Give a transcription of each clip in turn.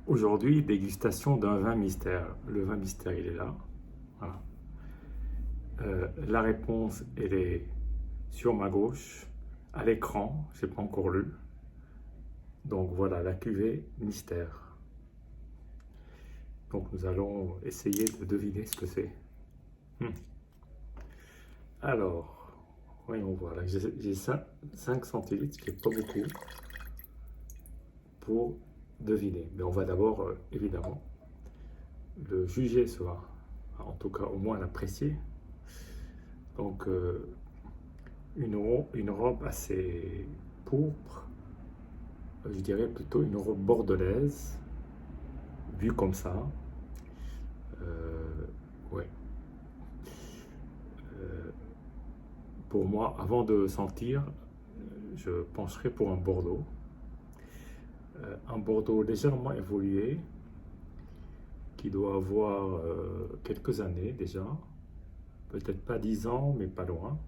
Aujourd'hui, dégustation d'un vin mystère. Le vin mystère, il est là. Voilà. La réponse, elle est sur ma gauche, à l'écran. Je n'ai pas encore lu. Donc voilà, la cuvée mystère. Donc nous allons essayer de deviner ce que c'est. Hmm. Alors, voyons voir. Là, j'ai 5 centilitres, ce qui n'est pas beaucoup, pour deviner. Mais on va d'abord, évidemment, le juger sera, en tout cas au moins l'apprécier. Donc une robe assez pourpre, je dirais plutôt une robe bordelaise, vue comme ça. Ouais. Pour moi, avant de sentir, je pencherais pour un Bordeaux. Un Bordeaux légèrement évolué, qui doit avoir quelques années déjà, peut-être pas 10 ans, mais pas loin.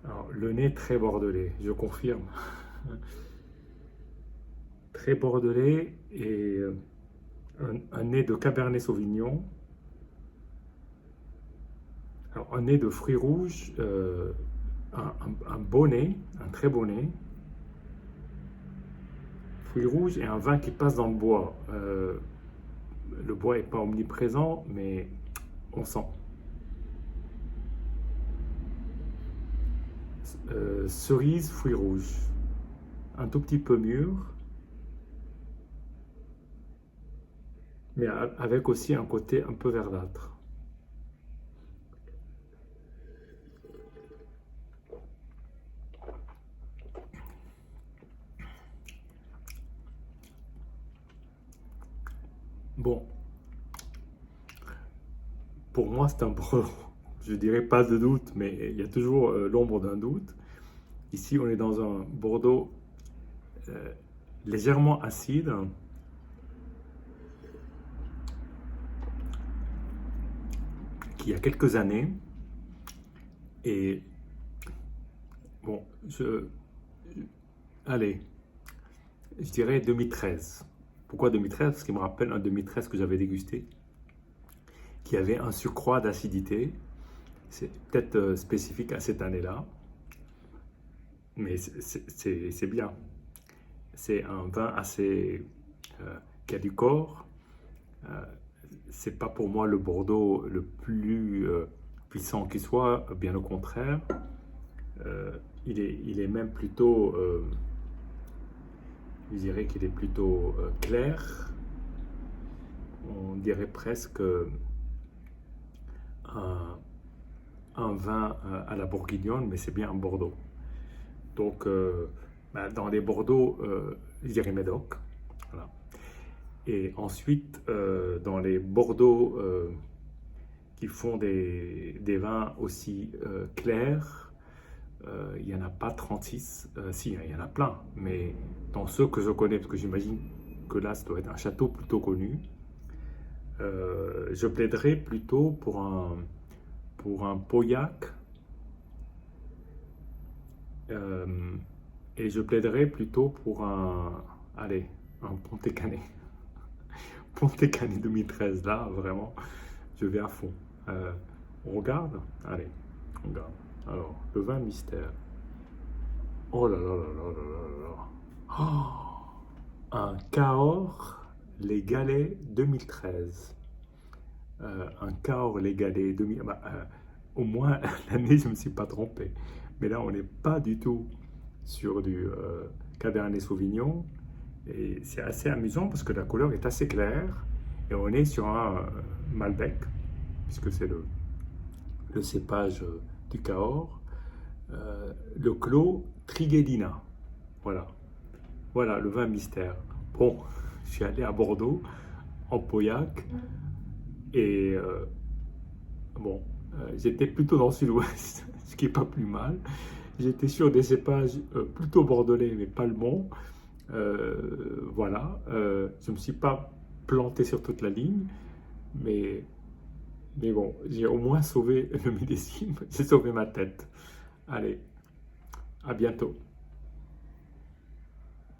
Alors, le nez très bordelais, je confirme. Très bordelais et un nez de Cabernet Sauvignon. Alors, un nez de fruits rouges, un beau nez, un très beau nez. Fruits rouges et un vin qui passe dans le bois. Le bois n'est pas omniprésent, mais on sent. Cerise, fruits rouges. Un tout petit peu mûr, mais avec aussi un côté un peu verdâtre. Bon, pour moi c'est un Bordeaux. Je dirais pas de doute, mais il y a toujours l'ombre d'un doute. Ici, on est dans un Bordeaux légèrement acide, qui a quelques années. Et bon, allez, je dirais 2013. Pourquoi 2013? Parce qu'il me rappelle un 2013 que j'avais dégusté, qui avait un surcroît d'acidité. C'est peut-être spécifique à cette année-là, mais c'est bien. C'est un vin assez qui a du corps. C'est pas pour moi le Bordeaux le plus puissant qui soit, bien au contraire. Il est même plutôt, je dirais qu'il est plutôt clair. On dirait presque un, un vin à la bourguignonne, mais c'est bien un Bordeaux. Donc, dans les Bordeaux, je dirais Médoc. Voilà. Et ensuite, dans les Bordeaux qui font des vins aussi clairs, il n'y en a pas 36. Si, il y en a plein. Mais dans ceux que je connais, parce que j'imagine que là, ça doit être un château plutôt connu, je plaiderais plutôt pour un Pauillac. Et je plaiderais plutôt pour allez, un Pontet Canet. Pontet Canet 2013, là, vraiment, je vais à fond. On regarde? Allez, on regarde. Alors, le vin mystère. Oh là là là là là là là. Oh, un Cahors Les Galets 2013. Un Cahors Les Galets 2000. Au moins, l'année, je ne me suis pas trompé. Mais là, on n'est pas du tout sur du Cabernet Sauvignon. Et c'est assez amusant parce que la couleur est assez claire. Et on est sur un Malbec, puisque c'est le cépage du Cahors. Le clos Trigedina. Voilà. Voilà le vin mystère. Bon, je suis allé à Bordeaux, en Pauillac. Et bon, j'étais plutôt dans le sud-ouest, ce qui n'est pas plus mal. J'étais sur des cépages plutôt bordelais, mais pas le bon. Voilà, je ne me suis pas planté sur toute la ligne, mais, mais bon, j'ai au moins sauvé le millésime, j'ai sauvé ma tête. Allez, à bientôt.